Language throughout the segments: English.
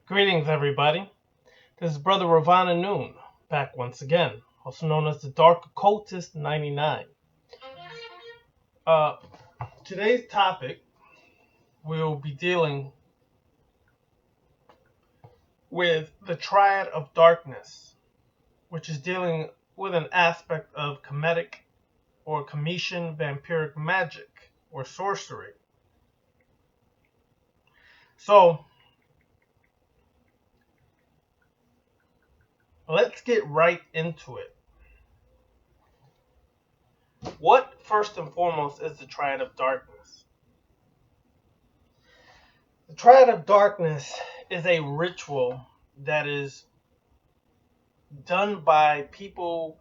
Greetings, everybody. This is Brother Ravana Noon, back once again, also known as the Dark Occultist 99. Today's topic, we'll be dealing with the Triad of Darkness, which is dealing with an aspect of Kemetic or Cometian vampiric magic or sorcery. So, let's get right into it. What, first and foremost, is the Triad of Darkness? The Triad of Darkness is a ritual that is done by people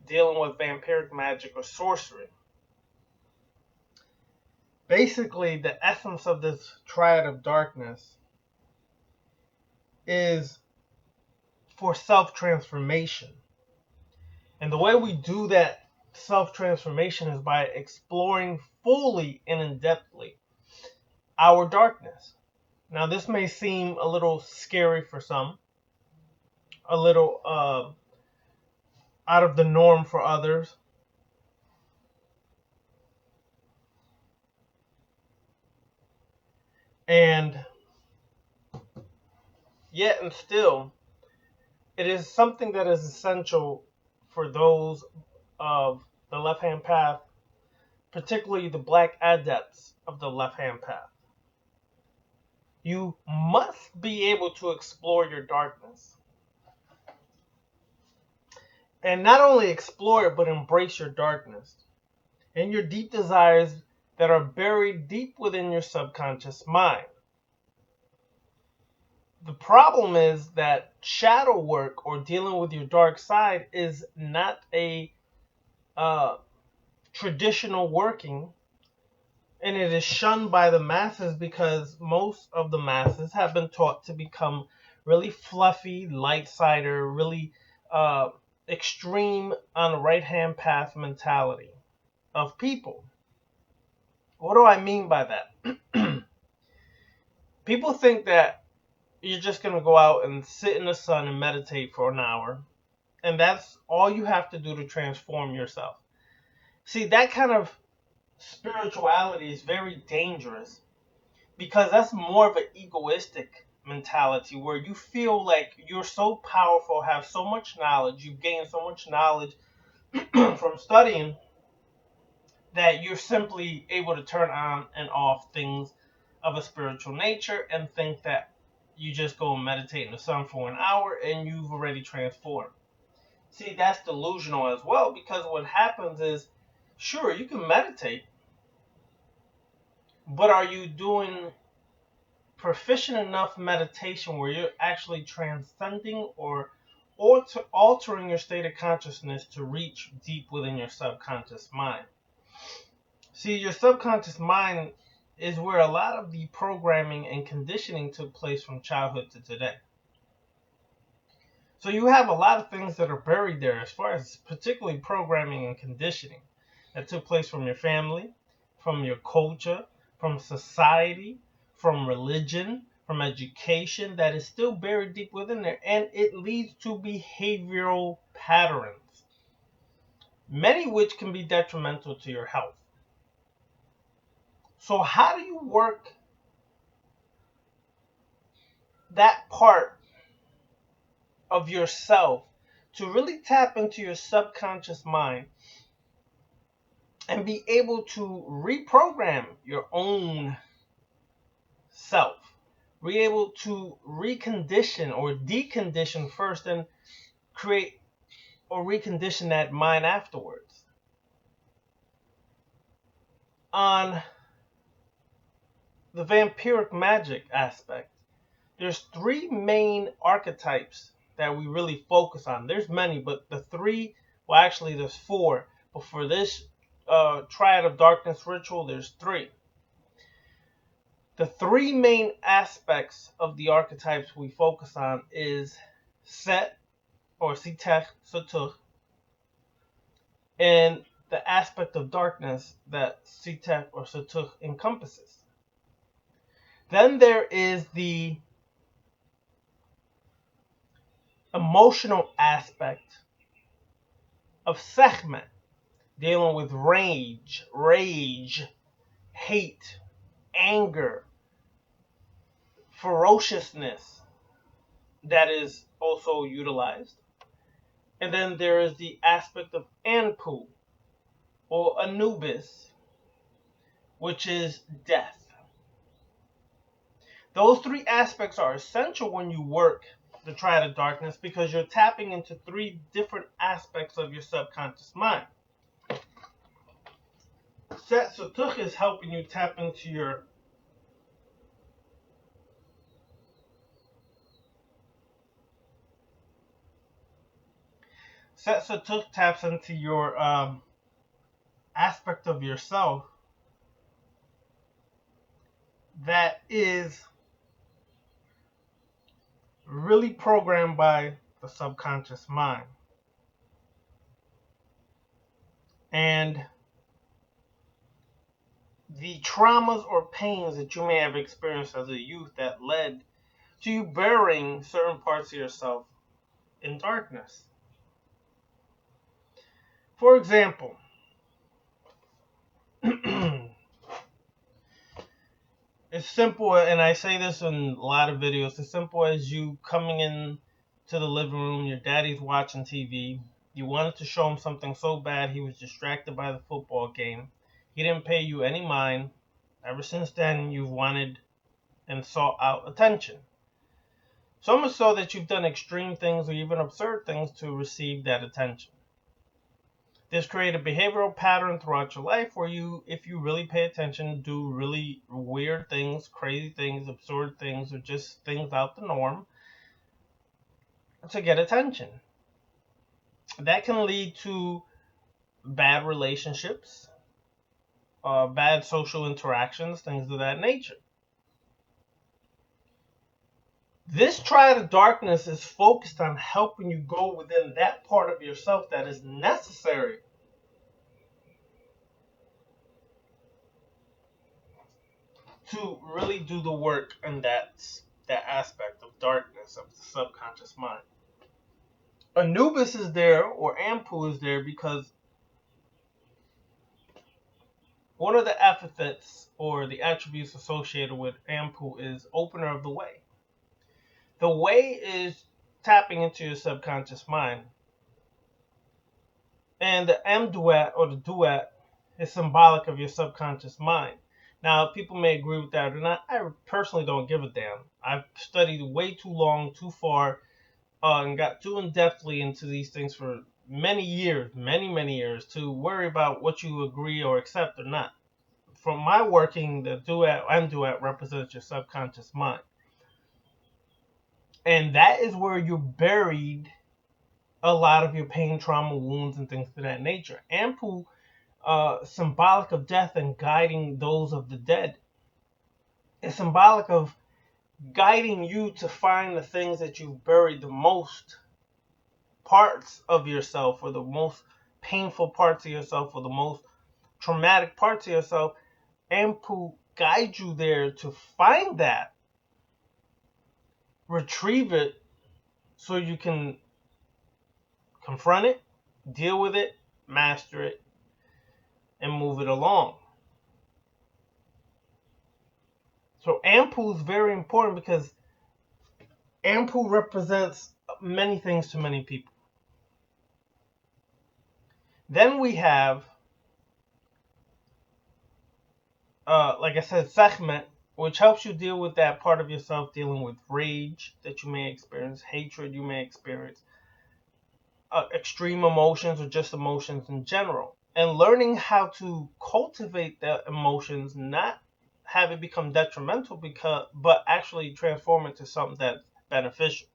dealing with vampiric magic or sorcery. Basically, the essence of this Triad of Darkness is for self-transformation. And the way we do that self-transformation is by exploring fully and in-depthly our darkness. Now, this may seem a little scary for some, a little out of the norm for others. And yet and still, it is something that is essential for those of the left-hand path, particularly the black adepts of the left-hand path. You must be able to explore your darkness. And not only explore it, but embrace your darkness and your deep desires that are buried deep within your subconscious mind. The problem is that shadow work or dealing with your dark side is not a traditional working, and it is shunned by the masses because most of the masses have been taught to become really fluffy, light-sider, really extreme on the right-hand path mentality of people. What do I mean by that? People think that you're just going to go out and sit in the sun and meditate for an hour, and that's all you have to do to transform yourself. See, that kind of spirituality is very dangerous because that's more of an egoistic mentality where you feel like you're so powerful, have so much knowledge, you've gained so much knowledge from studying that you're simply able to turn on and off things of a spiritual nature and think that you just go and meditate in the sun for an hour and you've already transformed. See, that's delusional as well, because what happens is, sure, you can meditate, but are you doing proficient enough meditation where you're actually transcending or altering your state of consciousness to reach deep within your subconscious mind? See, your subconscious mind is where a lot of the programming and conditioning took place from childhood to today. So you have a lot of things that are buried there as far as particularly programming and conditioning that took place from your family, from your culture, from society, from religion, from education, that is still buried deep within there, and it leads to behavioral patterns, many which can be detrimental to your health. So how do you work that part of yourself to really tap into your subconscious mind and be able to reprogram your own self? Be able to recondition or decondition first and create or recondition that mind afterwards. On the vampiric magic aspect, there's three main archetypes that we really focus on. There's many, but the three, well, actually there's four, but for this Triad of Darkness ritual, there's three. The three main aspects of the archetypes we focus on is Set or Setekh, and the aspect of darkness that Setekh or Setekh encompasses. Then there is the emotional aspect of Sekhmet, dealing with rage, hate, anger, ferociousness, that is also utilized. And then there is the aspect of Anpu or Anubis, which is death. Those three aspects are essential when you work the Triad of Darkness because you're tapping into three different aspects of your subconscious mind. Sekhmet is helping you tap into your Sekhmet taps into your aspect of yourself that is really programmed by the subconscious mind. And the traumas or pains that you may have experienced as a youth that led to you burying certain parts of yourself in darkness. For example, it's simple, and I say this in a lot of videos, as simple as you coming in to the living room, your daddy's watching TV, you wanted to show him something so bad he was distracted by the football game. He didn't pay you any mind. Ever since then, you've wanted and sought out attention. So much so that you've done extreme things or even absurd things to receive that attention. This created a behavioral pattern throughout your life where you, if you really pay attention, do really weird things, crazy things, absurd things, or just things out the norm to get attention. That can lead to bad relationships, bad social interactions, things of that nature. This Triad of Darkness is focused on helping you go within that part of yourself that is necessary to really do the work in that aspect of darkness of the subconscious mind. Anubis is there, or Anpu is there, because one of the epithets or the attributes associated with Anpu is opener of the way. The way is tapping into your subconscious mind. And the M duet or the duet is symbolic of your subconscious mind. Now, people may agree with that or not. I personally don't give a damn. I've studied way too long, too far, and got too in-depthly into these things for many years, many years, to worry about what you agree or accept or not. From my working, the duet and duet represents your subconscious mind. And that is where you buried a lot of your pain, trauma, wounds, and things of that nature. Anpu, symbolic of death and guiding those of the dead. It's symbolic of guiding you to find the things that you've buried, the most parts of yourself, or the most painful parts of yourself, or the most traumatic parts of yourself. Anpu guide you there to find that, retrieve it, so you can confront it, deal with it, master it, and move it along. So Anpu is very important because Anpu represents many things to many people. Then we have, like I said, Sekhmet, which helps you deal with that part of yourself dealing with rage that you may experience, hatred you may experience, extreme emotions or just emotions in general. And learning how to cultivate the emotions, not have it become detrimental, but actually transform it to something that's beneficial.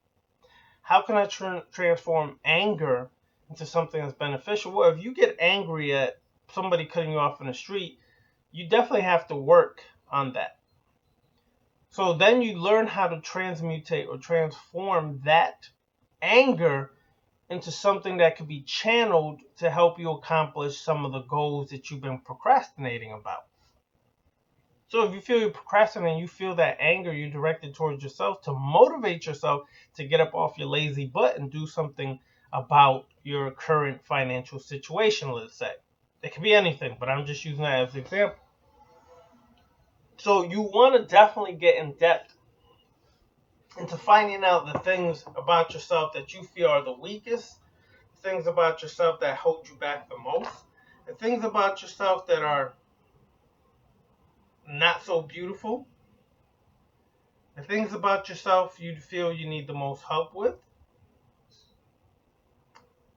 How can I transform anger into something that's beneficial? Well, if you get angry at somebody cutting you off in the street, you definitely have to work on that. So then you learn how to transmutate or transform that anger into something that could be channeled to help you accomplish some of the goals that you've been procrastinating about. So if you feel you're procrastinating, you feel that anger, you direct it towards yourself to motivate yourself to get up off your lazy butt and do something about your current financial situation, let's say. It could be anything, but I'm just using that as an example. So you want to definitely get in depth into finding out the things about yourself that you feel are the weakest, things about yourself that hold you back the most, and things about yourself that are not so beautiful, and things about yourself you feel you need the most help with,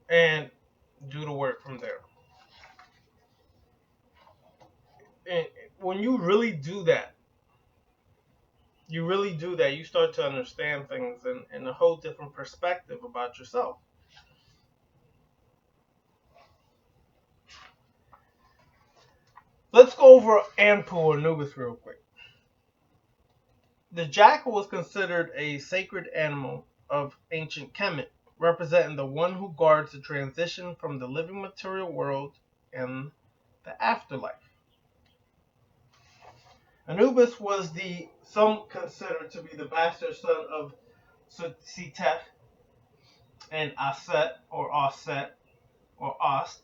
and do the work from there. And when you really do that, you start to understand things in a whole different perspective about yourself. Let's go over Anpu-Anubis real quick. The jackal was considered a sacred animal of ancient Kemet, representing the one who guards the transition from the living material world and the afterlife. Anubis was some consider to be the bastard son of Setekh and Aset or Ast,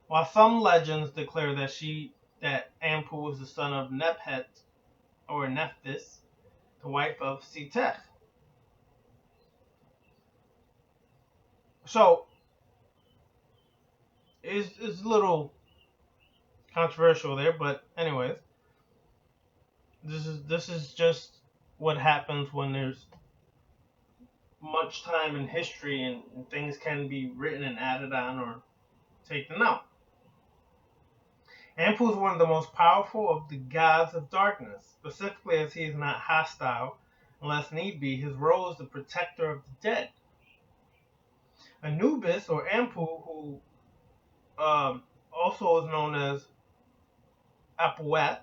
while some legends declare that Anpu was the son of Nephet or Nephthys, the wife of Setekh. So it's a little controversial there, but anyways, this is just what happens when there's much time in history and things can be written and added on or taken out. Anpu is one of the most powerful of the gods of darkness, specifically as he is not hostile unless need be. His role is the protector of the dead. Anubis, or Anpu, who also is known as Apuat,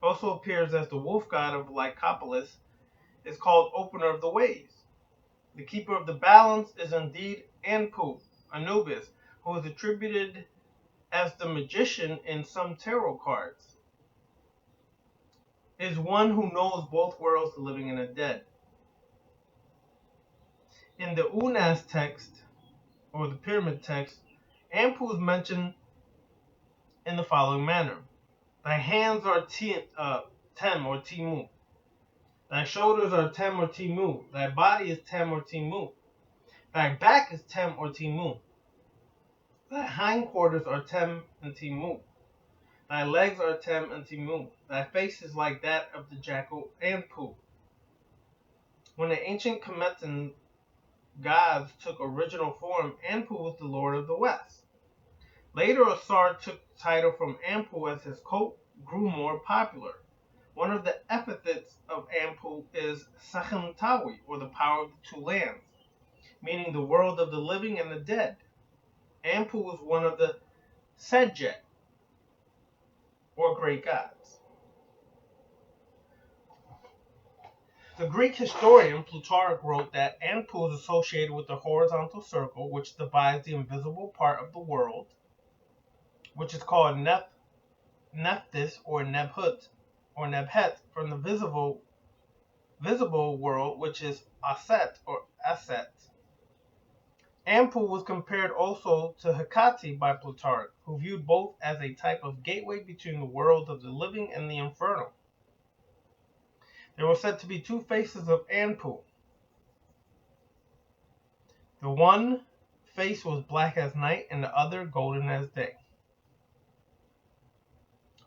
also appears as the wolf god of Lycopolis, is called Opener of the Ways. The keeper of the balance is indeed Anpu, Anubis, who is attributed as the magician in some tarot cards, is one who knows both worlds, the living and the dead. In the Unas text, or the pyramid text, Anpu is mentioned in the following manner. Thy hands are Tem or Timu. Thy shoulders are Tem or Timu. Thy body is Tem or Timu. Thy back is Tem or Timu. Thy hindquarters are Tem and Timu. Thy legs are Tem and Timu. Thy face is like that of the jackal Anpu. When the ancient Kemetan gods took original form, Anpu was the lord of the west. Later, Asar took the title from Anpu as his coat grew more popular. One of the epithets of Anpu is Sekhmet, or the power of the two lands, meaning the world of the living and the dead. Anpu was one of the Sedjet, or great gods. The Greek historian Plutarch wrote that Anpu is associated with the horizontal circle, which divides the invisible part of the world, which is called Nephthys or Nebhut or Nebhet, from the visible world, which is Aset or Aset. Anpu was compared also to Hecate by Plutarch, who viewed both as a type of gateway between the world of the living and the infernal. There were said to be two faces of Anpu. The one face was black as night and the other golden as day.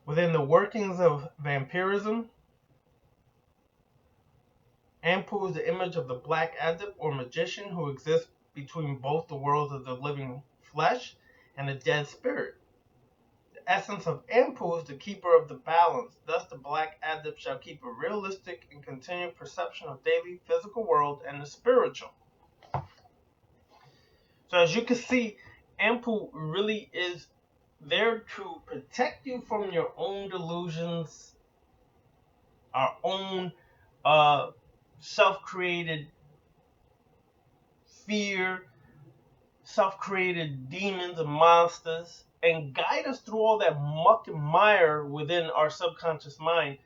Within the workings of vampirism, Anpu is the image of the black adept or magician who exists between both the worlds of the living flesh and the dead spirit. The essence of Anpu is the keeper of the balance. Thus, the black adept shall keep a realistic and continued perception of daily physical world and the spiritual. So, as you can see, Anpu really is there to protect you from your own delusions, our own self-created fear, self-created demons and monsters, and guide us through all that muck and mire within our subconscious mind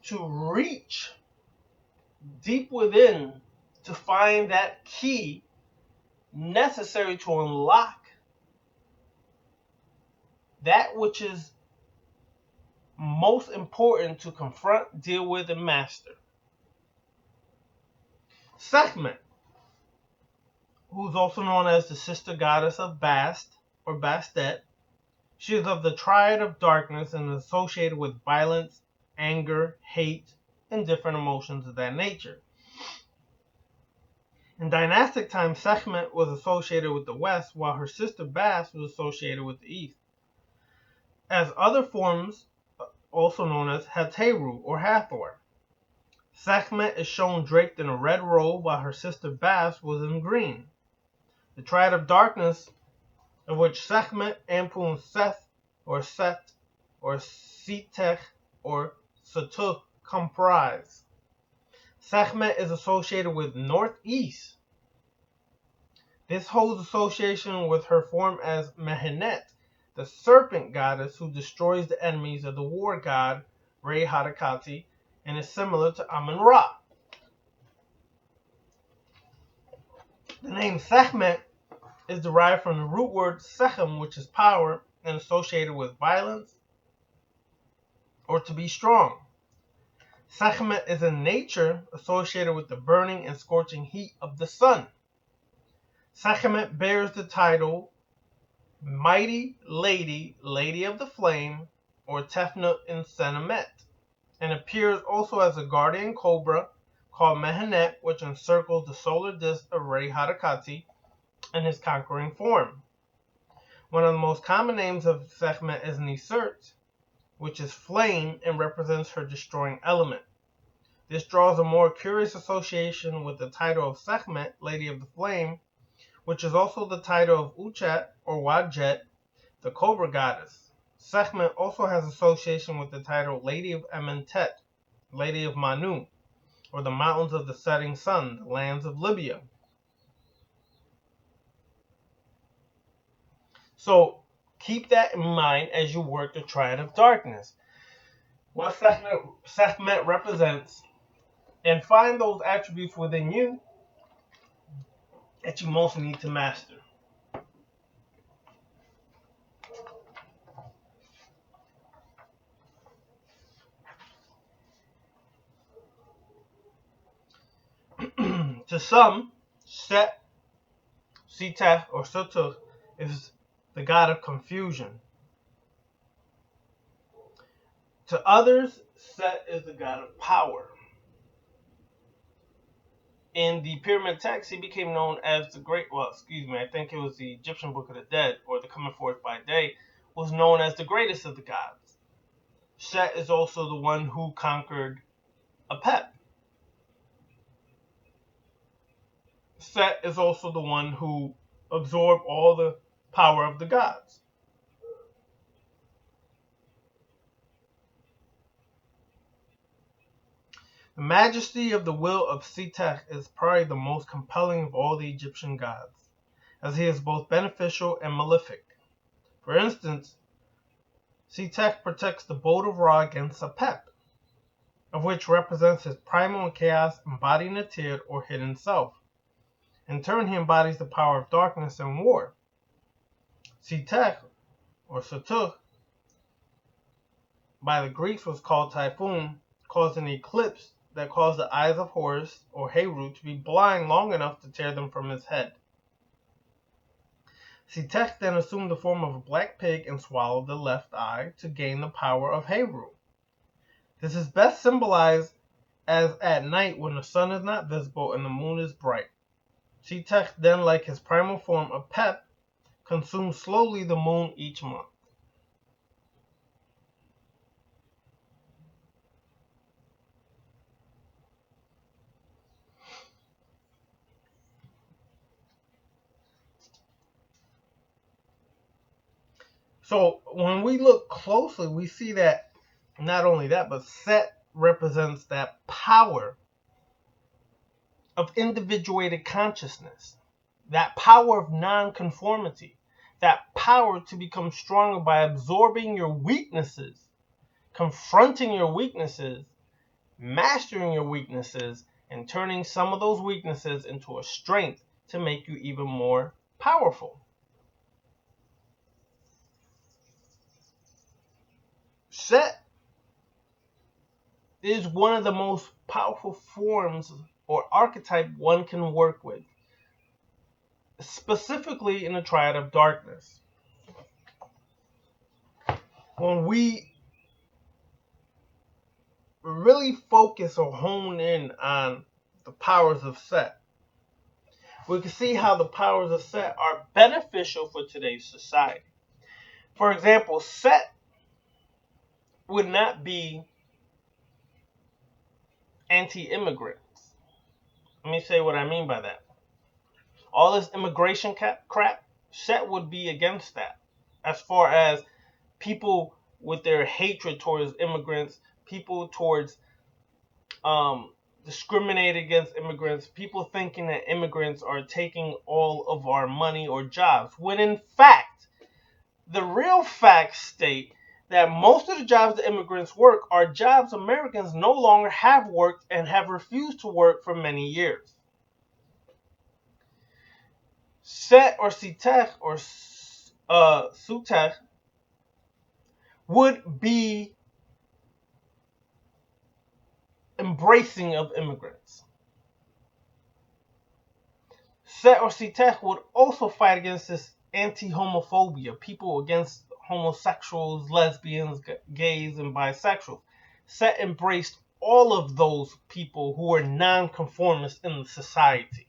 to reach deep within to find that key necessary to unlock that which is most important to confront, deal with, and master. Sekhmet, who's also known as the sister goddess of Bast or Bastet, she is of the Triad of darkness and is associated with violence, anger, hate, and different emotions of that nature. In dynastic times, Sekhmet was associated with the west, while her sister Bast was associated with the east. As other forms, also known as Hateru or Hathor. Sekhmet is shown draped in a red robe, while her sister Bast was in green. The Triad of darkness, of which Sekhmet, Anpu-Anubis, or Set, or Setekh, or Setekh comprise. Sekhmet is associated with northeast. This holds association with her form as Mehenet, the serpent goddess who destroys the enemies of the war god Re Hadakati, and is similar to Amun-Ra. The name Sekhmet is derived from the root word Sekhem, which is power, and associated with violence or to be strong. Sekhmet is in nature associated with the burning and scorching heat of the sun. Sekhmet bears the title Mighty Lady, Lady of the Flame, or Tefnut in Senemet, and appears also as a guardian cobra called Mehenet, which encircles the solar disk of Re Hadakati in his conquering form. One of the most common names of Sekhmet is Nisert, which is flame and represents her destroying element. This draws a more curious association with the title of Sekhmet, Lady of the Flame, which is also the title of Uchat or Wadjet, the Cobra goddess. Sekhmet also has association with the title Lady of Amentet, Lady of Manu, or the mountains of the setting sun, the lands of Libya. So keep that in mind as you work the Triad of darkness. What Sekhmet represents, and find those attributes within you that you most need to master. To some, Setekh or Setekh is the god of confusion. To others, Set is the god of power. In the pyramid text, he became known as the great, I think it was the Egyptian Book of the Dead, or the Coming Forth by Day, was known as the greatest of the gods. Set is also the one who conquered Apep. Set is also the one who absorbed all the power of the gods. The majesty of the will of Setekh is probably the most compelling of all the Egyptian gods, as he is both beneficial and malefic. For instance, Setekh protects the boat of Ra against Apep, of which represents his primal and chaos embodied Natir or hidden self. In turn, he embodies the power of darkness and war. Setekh, or Setekh, by the Greeks was called typhoon, caused an eclipse that caused the eyes of Horus, or Heru, to be blind long enough to tear them from his head. Setekh then assumed the form of a black pig and swallowed the left eye to gain the power of Heru. This is best symbolized as at night when the sun is not visible and the moon is bright. Setekh then, like his primal form Apep, consumes slowly the moon each month. So when we look closely, we see that not only that, but Set represents that power of individuated consciousness, that power of non-conformity, that power to become stronger by absorbing your weaknesses, confronting your weaknesses, mastering your weaknesses, and turning some of those weaknesses into a strength to make you even more powerful. Set is one of the most powerful forms or archetype one can work with, specifically in the Triad of Darkness. When we really focus or hone in on the powers of Set, we can see how the powers of Set are beneficial for today's society. For example, Set would not be anti-immigrants. Let me say what I mean by that. All this immigration crap, Set would be against that. As far as people with their hatred towards immigrants, people towards discriminating against immigrants, people thinking that immigrants are taking all of our money or jobs, when in fact, the real facts state that most of the jobs that immigrants work are jobs Americans no longer have worked and have refused to work for many years. Set or Setekh or Sutekh would be embracing of immigrants. Set or Setekh would also fight against this anti-homophobia, people against homosexuals, lesbians, gays, and bisexuals. Set embraced all of those people who were non-conformists in the society.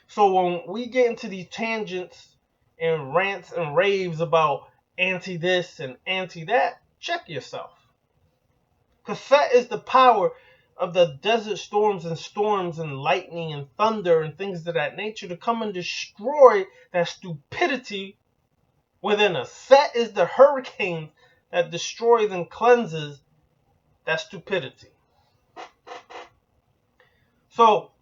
So when we get into these tangents and rants and raves about anti-this and anti-that, check yourself. Because Set is the power of the desert storms and lightning and thunder and things of that nature to come and destroy that stupidity within us. Set is the hurricane that destroys and cleanses that stupidity. So,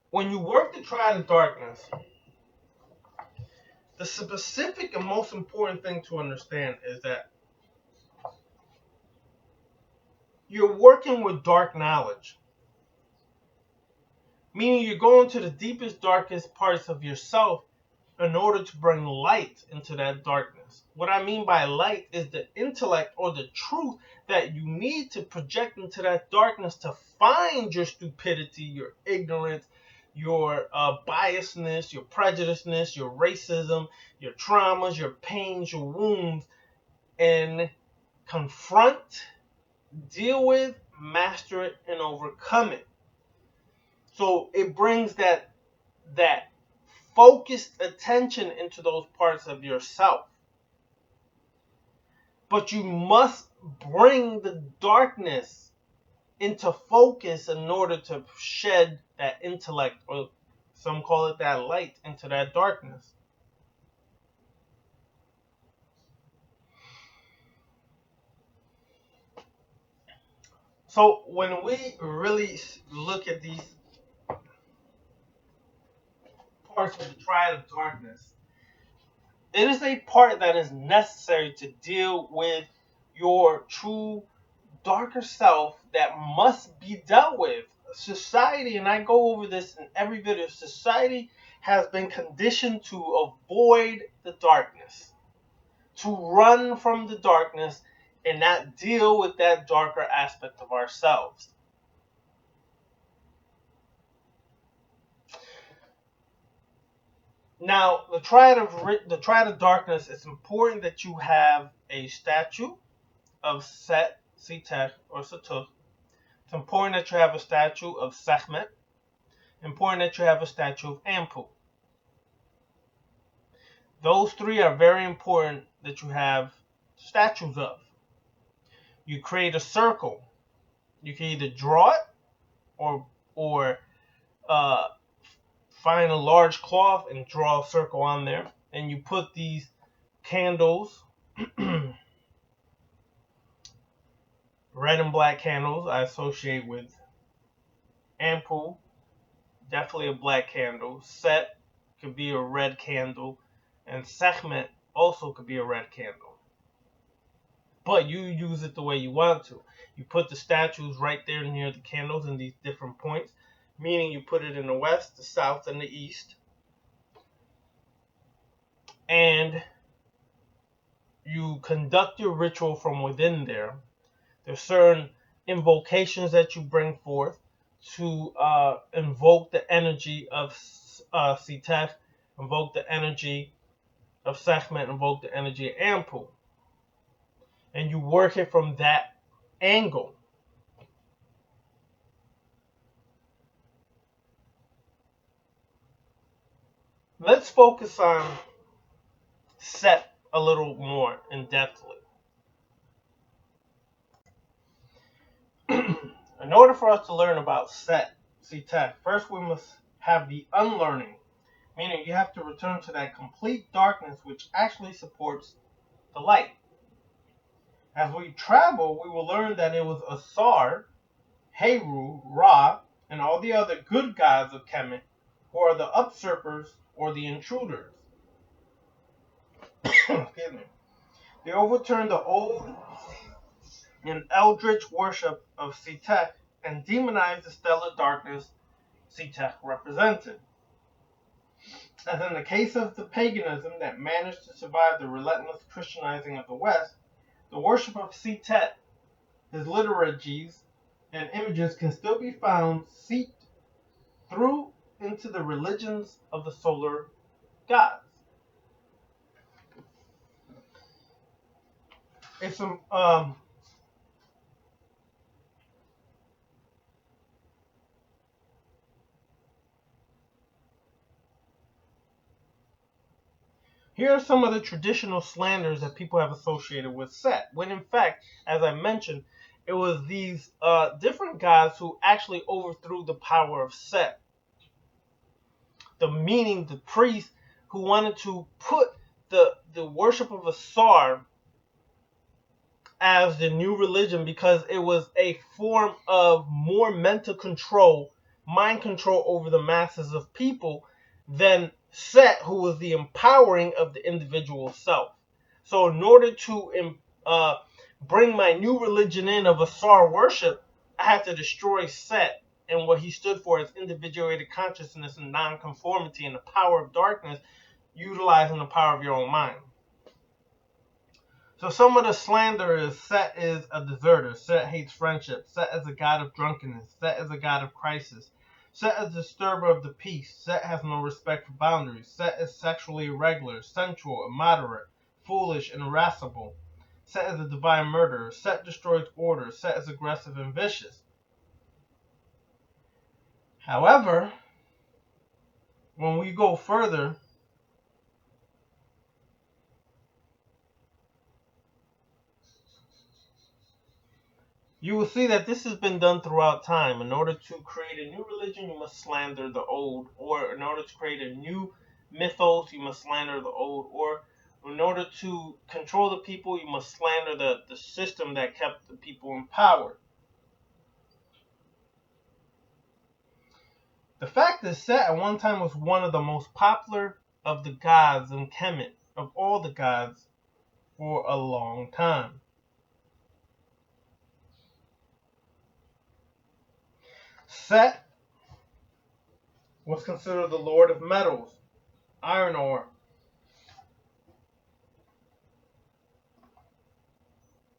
when you work the Triad of Darkness, the specific and most important thing to understand is that you're working with dark knowledge. Meaning you're going to the deepest, darkest parts of yourself in order to bring light into that darkness. What I mean by light is the intellect or the truth that you need to project into that darkness to find your stupidity, your ignorance, your biasness, your prejudiceness, your racism, your traumas, your pains, your wounds, and confront, deal with, master it, and overcome it. So it brings that focused attention into those parts of yourself. But you must bring the darkness into focus in order to shed that intellect, or some call it that light, into that darkness. So when we really look at these parts of the Triad of Darkness, it is a part that is necessary to deal with your true darker self that must be dealt with. Society, and I go over this in every video, society has been conditioned to avoid the darkness, to run from the darkness and not deal with that darker aspect of ourselves. Now, the Triad of Darkness, it's important that you have a statue of Set, Setekh, or Setukh. It's important that you have a statue of Sekhmet. Important that you have a statue of Anpu. Those three are very important that you have statues of. You create a circle. You can either draw it or find a large cloth and draw a circle on there. And you put these candles, red and black candles I associate with Anpu, definitely a black candle. Set could be a red candle, and Sekhmet also could be a red candle. But you use it the way you want to. You put the statues right there near the candles in these different points, meaning you put it in the west, the south, and the east. And you conduct your ritual from within there. There's certain invocations that you bring forth to invoke the energy of Setekh, invoke the energy of Sekhmet, invoke the energy of Anpu. And you work it from that angle. Let's focus on Set a little more in depthly. In order for us to learn about Set, Setekh, first we must have the unlearning, meaning you have to return to that complete darkness which actually supports the light. As we travel, we will learn that it was Asar, Heru, Ra, and all the other good gods of Kemet who are the usurpers or the intruders. Excuse me. They overturned the old and eldritch worship of Setekh and demonized the stellar darkness Setekh represented. As in the case of the paganism that managed to survive the relentless Christianizing of the West, the worship of Setet, his liturgies, and images can still be found seeped through into the religions of the solar gods. It's Here are some of the traditional slanders that people have associated with Set, when in fact, as I mentioned, it was these different gods who actually overthrew the power of Set. The meaning, the priests who wanted to put the worship of Asar as the new religion because it was a form of more mental control, mind control over the masses of people than Set, who was the empowering of the individual self. So, in order to bring my new religion in of Asar worship, I had to destroy Set and what he stood for as individuated consciousness and nonconformity and the power of darkness, utilizing the power of your own mind. So some of the slander is Set is a deserter. Set hates friendship. Set is a god of drunkenness. Set is a god of crisis. Set is a disturber of the peace. Set has no respect for boundaries. Set is sexually irregular, sensual, immoderate, foolish, and irascible. Set is a divine murderer. Set destroys order. Set is aggressive and vicious. However, when we go further, you will see that this has been done throughout time. In order to create a new religion, you must slander the old. Or in order to create a new mythos, you must slander the old. Or in order to control the people, you must slander the system that kept the people in power. The fact is, Set at one time was one of the most popular of the gods in Kemet, of all the gods, for a long time. Set was considered the lord of metals, iron ore.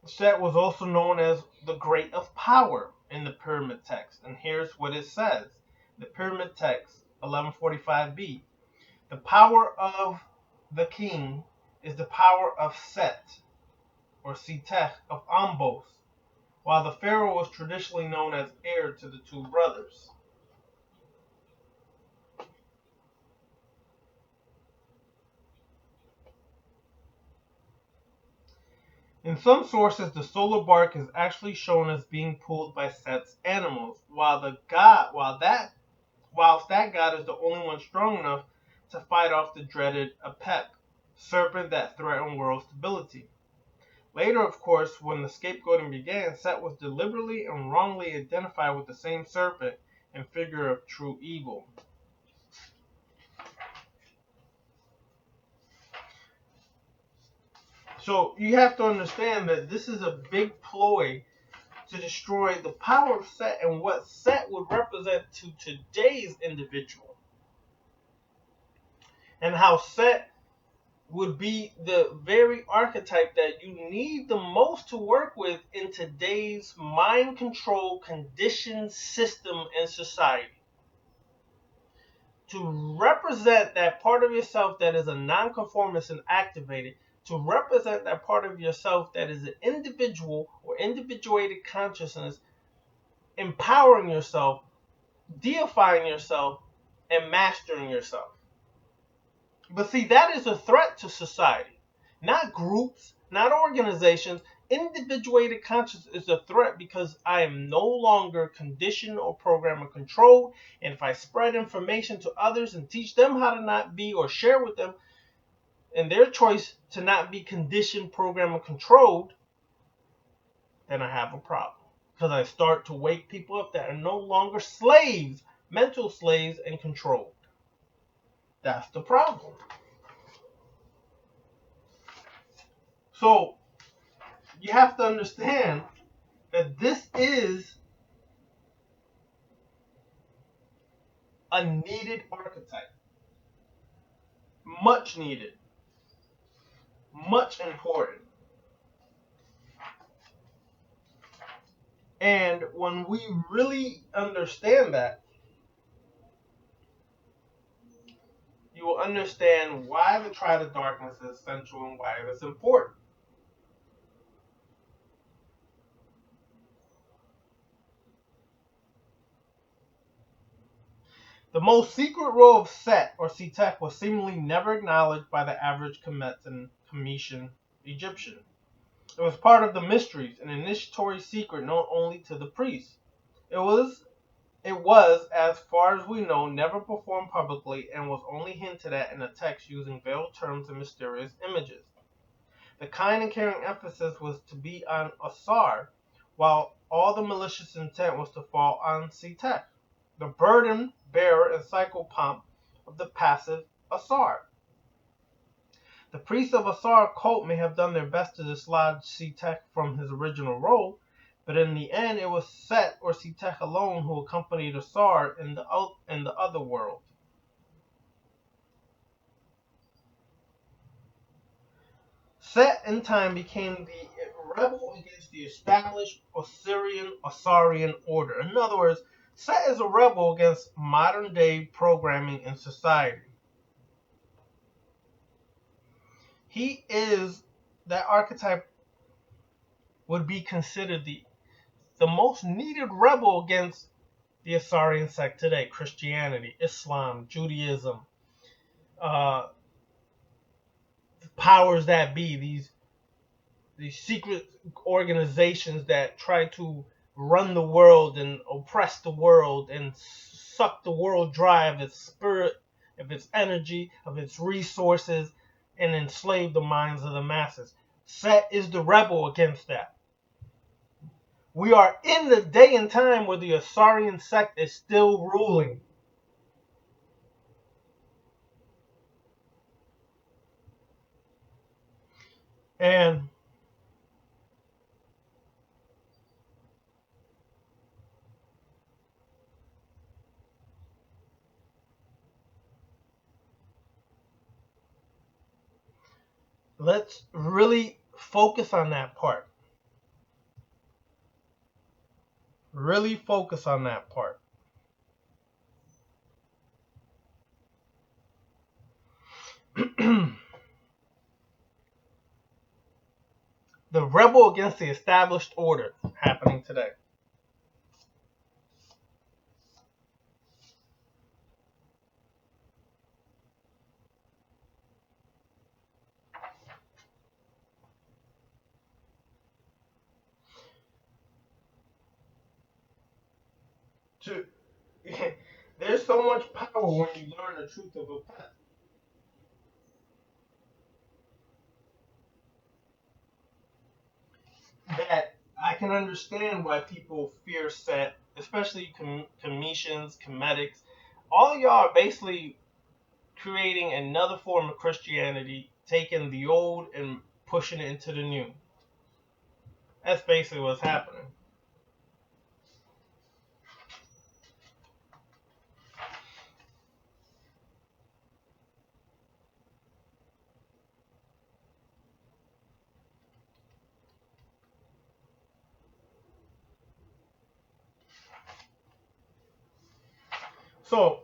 Set was also known as the Great of Power in the Pyramid Text. And here's what it says. The Pyramid Text, 1145b. The power of the king is the power of Set, or Setekh of Anubis, while the pharaoh was traditionally known as heir to the two brothers. In some sources, the solar bark is actually shown as being pulled by Set's animals, whilst that god is the only one strong enough to fight off the dreaded Apep, serpent that threatened world stability. Later, of course, when the scapegoating began, Set was deliberately and wrongly identified with the same serpent and figure of true evil. So you have to understand that this is a big ploy to destroy the power of Set and what Set would represent to today's individual. And how Set would be the very archetype that you need the most to work with in today's mind control conditioned system and society. To represent that part of yourself that is a nonconformist and activated, to represent that part of yourself that is an individual or individuated consciousness, empowering yourself, deifying yourself, and mastering yourself. But see, that is a threat to society. Not groups, not organizations. Individuated consciousness is a threat because I am no longer conditioned or programmed or controlled. And if I spread information to others and teach them how to not be, or share with them and their choice to not be conditioned, programmed, or controlled, then I have a problem. Because I start to wake people up that are no longer slaves, mental slaves, and controlled. That's the problem. So you have to understand that this is a needed archetype. Much needed. Much important. And when we really understand that, you will understand why the Triad of Darkness is essential and why it is important. The most secret role of Set or Setekh was seemingly never acknowledged by the average Kemetan Cometian Egyptian. It was part of the mysteries, an initiatory secret known only to the priests. It was, as far as we know, never performed publicly and was only hinted at in a text using veiled terms and mysterious images. The kind and caring emphasis was to be on Asar, while all the malicious intent was to fall on Setekh, the burden bearer and psychopomp of the passive Asar. The priests of Asar cult may have done their best to dislodge Setekh from his original role, but in the end it was Set or Setekh alone who accompanied Asar in the other world. Set in time became the rebel against the established Asarian order. In other words, Set is a rebel against modern day programming in society. He is, that archetype would be considered the most needed rebel against the Asarian sect today: Christianity, Islam, Judaism, powers that be, these secret organizations that try to run the world and oppress the world and suck the world dry of its spirit, of its energy, of its resources, and enslave the minds of the masses. Set is the rebel against that. We are in the day and time where the Asarian sect is still ruling. And let's really focus on that part. Really focus on that part. The rebel against the established order happening today. There's so much power when you learn the truth of a path. That I can understand why people fear Set, especially Cometians, Cometics. All y'all are basically creating another form of Christianity, taking the old and pushing it into the new. That's basically what's happening. So,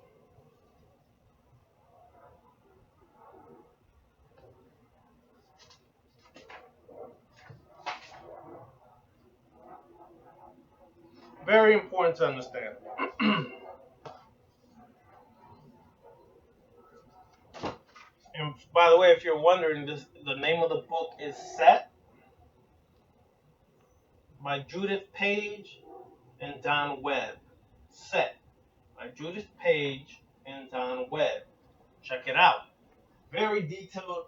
very important to understand. And by the way, if you're wondering, the name of the book is Set by Judith Page and Don Webb. Set by Judith Page and Don Webb. Check it out. Very detailed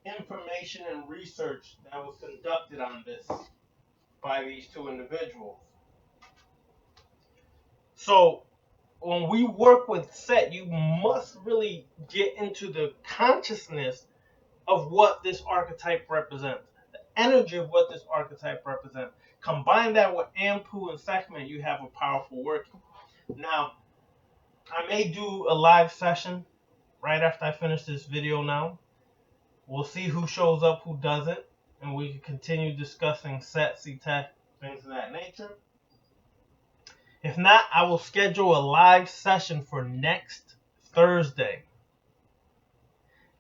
information and research that was conducted on this by these two individuals. So when we work with Set, you must really get into the consciousness of what this archetype represents, the energy of what this archetype represents. Combine that with Anpu and Sekhmet, you have a powerful working. Now, I may do a live session right after I finish this video now. We'll see who shows up, who doesn't, and we can continue discussing Set, Setekh, things of that nature. If not, I will schedule a live session for next Thursday.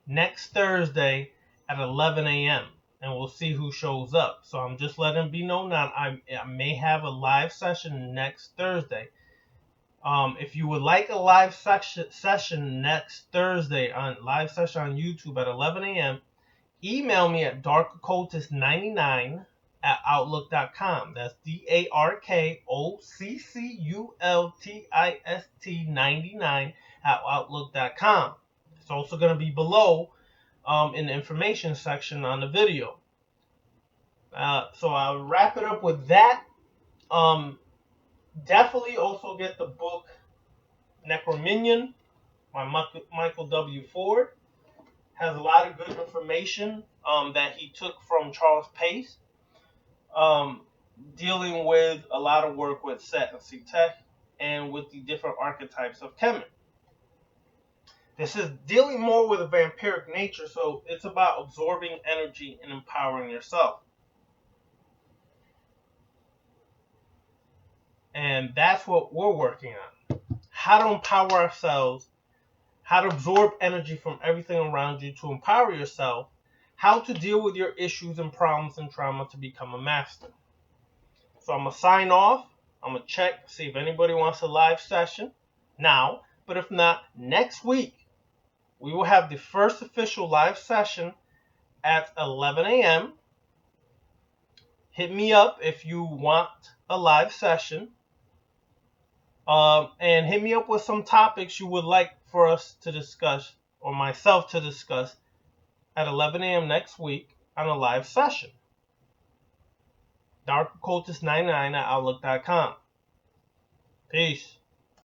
Next Thursday at 11 a.m. And we'll see who shows up. So I'm just letting it be known now. I may have a live session next Thursday. If you would like a live session next Thursday on YouTube at 11 a.m., email me at darkoccultist99@outlook.com. That's darkoccultist99@outlook.com. It's also going to be below in the information section on the video. So I'll wrap it up with that. Definitely also get the book Necrominion by Michael W. Ford. Has a lot of good information that he took from Charles Pace, dealing with a lot of work with Set and Setekh and with the different archetypes of Kemet. This is dealing more with a vampiric nature, so it's about absorbing energy and empowering yourself. And that's what we're working on. How to empower ourselves, how to absorb energy from everything around you to empower yourself, how to deal with your issues and problems and trauma to become a master. So I'm going to sign off. I'm going to check, see if anybody wants a live session now. But if not, next week, we will have the first official live session at 11 a.m. Hit me up if you want a live session. And hit me up with some topics you would like for us to discuss, or myself to discuss, at 11 a.m. next week on a live session. darkoccultist99@outlook.com. Peace.